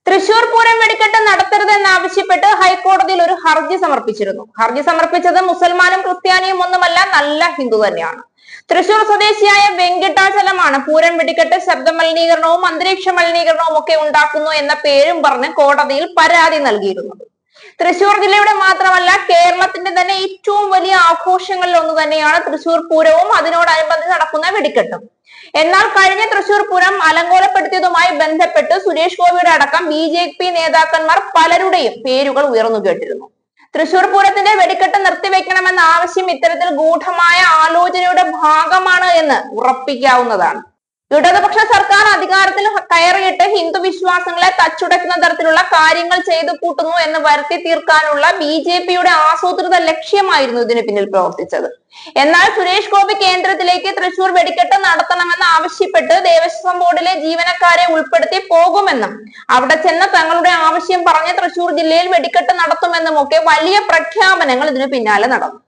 തൃശൂർ പൂരം വെടിക്കെട്ട് നടത്തരുതെന്നാവശ്യപ്പെട്ട് ഹൈക്കോടതിയിൽ ഒരു ഹർജി സമർപ്പിച്ചിരുന്നു. ഹർജി സമർപ്പിച്ചത് മുസൽമാനും ക്രിസ്ത്യാനിയും ഒന്നുമല്ല, നല്ല ഹിന്ദു തന്നെയാണ്. തൃശൂർ സ്വദേശിയായ വെങ്കിട്ടാചലമാണ് പൂരം വെടിക്കെട്ട് ശബ്ദ മലിനീകരണവും അന്തരീക്ഷ മലിനീകരണവും ഒക്കെ ഉണ്ടാക്കുന്നു എന്ന പേരും പറഞ്ഞ് കോടതിയിൽ പരാതി നൽകിയിരുന്നത്. തൃശൂർ ജില്ലയുടെ മാത്രമല്ല കേരളത്തിന്റെ തന്നെ ഏറ്റവും വലിയ ആഘോഷങ്ങളിൽ ഒന്ന് തന്നെയാണ് തൃശൂർ പൂരവും അതിനോടനുബന്ധിച്ച് നടക്കുന്ന വെടിക്കെട്ടും. എന്നാൽ കഴിഞ്ഞ തൃശൂർ പൂരം അലങ്കോലപ്പെടുത്തിയതുമായി ബന്ധപ്പെട്ട് സുരേഷ് ഗോപിയുടെ അടക്കം BJP നേതാക്കന്മാർ പലരുടെയും പേരുകൾ ഉയർന്നു കേട്ടിരുന്നു. തൃശൂർ പൂരത്തിന്റെ വെടിക്കെട്ട് നിർത്തിവെക്കണമെന്ന ആവശ്യം ഇത്തരത്തിൽ ഗൂഢമായ ആലോചനയുടെ ഭാഗമാണ് എന്ന് ഉറപ്പിക്കാവുന്നതാണ്. ഇടതുപക്ഷ സർക്കാർ അധികാരത്തിൽ കയറിയിട്ട് ഹിന്ദു വിശ്വാസങ്ങളെ തച്ചുടയ്ക്കുന്ന തരത്തിലുള്ള കാര്യങ്ങൾ ചെയ്തു കൂട്ടുന്നു എന്ന് വരുത്തി തീർക്കാനുള്ള BJPയുടെ ആസൂത്രിത ലക്ഷ്യമായിരുന്നു ഇതിന് പിന്നിൽ പ്രവർത്തിച്ചത്. എന്നാൽ സുരേഷ് ഗോപി കേന്ദ്രത്തിലേക്ക് തൃശൂർ വെടിക്കെട്ട് നടത്തണമെന്ന് ആവശ്യപ്പെട്ട് ദേവസ്വം ബോർഡിലെ ജീവനക്കാരെ ഉൾപ്പെടുത്തി പോകുമെന്നും അവിടെ ചെന്ന് തങ്ങളുടെ ആവശ്യം പറഞ്ഞ് തൃശൂർ ജില്ലയിൽ വെടിക്കെട്ട് നടത്തുമെന്നും ഒക്കെ വലിയ പ്രഖ്യാപനങ്ങൾ ഇതിനു പിന്നാലെ നടന്നു.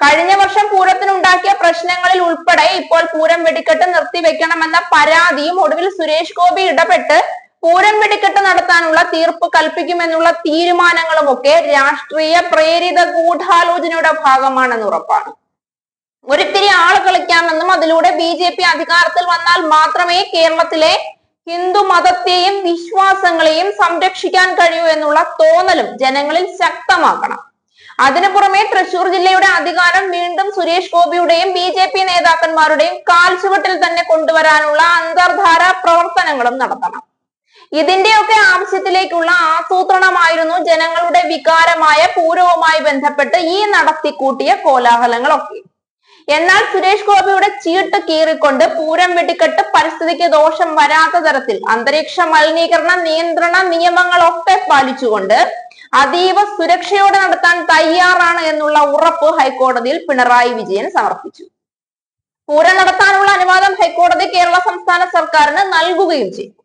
കഴിഞ്ഞ വർഷം പൂരത്തിനുണ്ടാക്കിയ പ്രശ്നങ്ങളിൽ ഉൾപ്പെടെ ഇപ്പോൾ പൂരം വെടിക്കെട്ട് നിർത്തിവെക്കണമെന്ന പരാതിയും ഒടുവിൽ സുരേഷ് ഗോപി ഇടപെട്ട് പൂരം വെടിക്കെട്ട് നടത്താനുള്ള തീർപ്പ് കൽപ്പിക്കുമെന്നുള്ള തീരുമാനങ്ങളും ഒക്കെ രാഷ്ട്രീയ പ്രേരിത ഗൂഢാലോചനയുടെ ഭാഗമാണെന്ന് ഉറപ്പാണ്. ഒരിത്തിരി ആള് കളിക്കാമെന്നും അതിലൂടെ BJP അധികാരത്തിൽ വന്നാൽ മാത്രമേ കേരളത്തിലെ ഹിന്ദു മതത്തെയും വിശ്വാസങ്ങളെയും സംരക്ഷിക്കാൻ കഴിയൂ എന്നുള്ള തോന്നലും ജനങ്ങളിൽ ശക്തമാക്കണം. അതിനു പുറമെ തൃശൂർ ജില്ലയുടെ അധികാരം വീണ്ടും സുരേഷ് ഗോപിയുടെയും BJP നേതാക്കന്മാരുടെയും കാൽച്ചുവട്ടിൽ തന്നെ കൊണ്ടുവരാനുള്ള അന്തർധാര പ്രവർത്തനങ്ങളും നടത്തണം. ഇതിന്റെയൊക്കെ ആവശ്യത്തിലേക്കുള്ള ആസൂത്രണമായിരുന്നു ജനങ്ങളുടെ വികാരമായ പൂരവുമായി ബന്ധപ്പെട്ട് ഈ നടത്തിക്കൂട്ടിയ കോലാഹലങ്ങളൊക്കെ. എന്നാൽ സുരേഷ് ഗോപിയുടെ ചീട്ട് കീറിക്കൊണ്ട് പൂരം വെടിക്കെട്ട് പരിസ്ഥിതിക്ക് ദോഷം വരാത്ത തരത്തിൽ അന്തരീക്ഷ മലിനീകരണ നിയന്ത്രണ നിയമങ്ങളൊക്കെ പാലിച്ചുകൊണ്ട് അതീവ സുരക്ഷയോടെ നടത്താൻ തയ്യാറാണ് എന്നുള്ള ഉറപ്പ് ഹൈക്കോടതിയിൽ പിണറായി വിജയൻ സമർപ്പിച്ചു. പൂരം നടത്താനുള്ള അനുവാദം ഹൈക്കോടതി കേരള സംസ്ഥാന സർക്കാരിന് നൽകുകയും ചെയ്തു.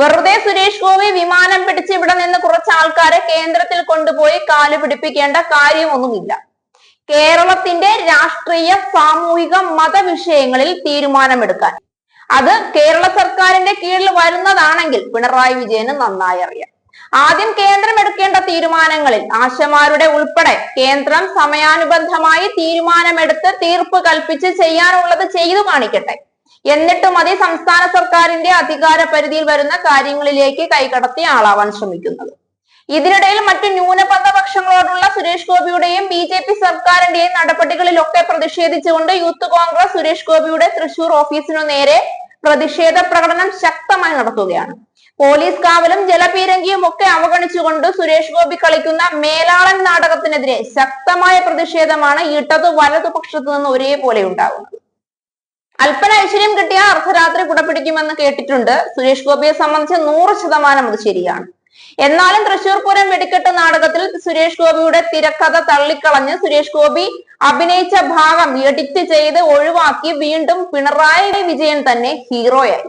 വെറുതെ സുരേഷ് ഗോപി വിമാനം പിടിച്ച് ഇവിടെ നിന്ന് കുറച്ച് ആൾക്കാരെ കേന്ദ്രത്തിൽ കൊണ്ടുപോയി കാല് പിടിപ്പിക്കേണ്ട കാര്യമൊന്നുമില്ല. കേരളത്തിന്റെ രാഷ്ട്രീയ സാമൂഹിക മത വിഷയങ്ങളിൽ തീരുമാനമെടുക്കാൻ അത് കേരള സർക്കാരിന്റെ കീഴിൽ വരുന്നതാണെങ്കിൽ പിണറായി വിജയന് നന്നായി അറിയാം. ആദ്യം കേന്ദ്രം എടുക്കേണ്ട തീരുമാനങ്ങളിൽ ആശമാരുടെ ഉൾപ്പെടെ കേന്ദ്രം സമയാനുബന്ധമായി തീരുമാനമെടുത്ത് തീർപ്പ് കൽപ്പിച്ച് ചെയ്യാനുള്ളത് ചെയ്തു കാണിക്കട്ടെ. എന്നിട്ട് മതി സംസ്ഥാന സർക്കാരിന്റെ അധികാര പരിധിയിൽ വരുന്ന കാര്യങ്ങളിലേക്ക് കൈകടത്തി ആളാവാൻ ശ്രമിക്കുന്നത്. ഇതിനിടയിൽ മറ്റു ന്യൂനപക്ഷങ്ങളോടുള്ള സുരേഷ് ഗോപിയുടെയും BJP സർക്കാരിന്റെയും നടപടികളിലൊക്കെ പ്രതിഷേധിച്ചുകൊണ്ട് യൂത്ത് കോൺഗ്രസ് സുരേഷ് ഗോപിയുടെ തൃശൂർ ഓഫീസിനു നേരെ പ്രതിഷേധ പ്രകടനം ശക്തമായി നടത്തുകയാണ്. പോലീസ് കാവലും ജലപീരങ്കിയും ഒക്കെ അവഗണിച്ചുകൊണ്ട് സുരേഷ് ഗോപി കളിക്കുന്ന മേലാളൻ നാടകത്തിനെതിരെ ശക്തമായ പ്രതിഷേധമാണ് ഇടതു വലതുപക്ഷത്തു നിന്ന് ഒരേപോലെ ഉണ്ടാകുന്നത്. അല്പന ഐശ്വര്യം കിട്ടിയ അർദ്ധരാത്രി കുടപിടിക്കുമെന്ന് കേട്ടിട്ടുണ്ട്. സുരേഷ് ഗോപിയെ സംബന്ധിച്ച് 100% അത് ശരിയാണ്. എന്നാലും തൃശൂർ പൂരം വെടിക്കെട്ട് നാടകത്തിൽ സുരേഷ് ഗോപിയുടെ തിരക്കഥ തള്ളിക്കളഞ്ഞ് സുരേഷ് ഗോപി അഭിനയിച്ച ഭാഗം എഡിറ്റ് ചെയ്ത് ഒഴിവാക്കി വീണ്ടും പിണറായി വിജയൻ തന്നെ ഹീറോയായി.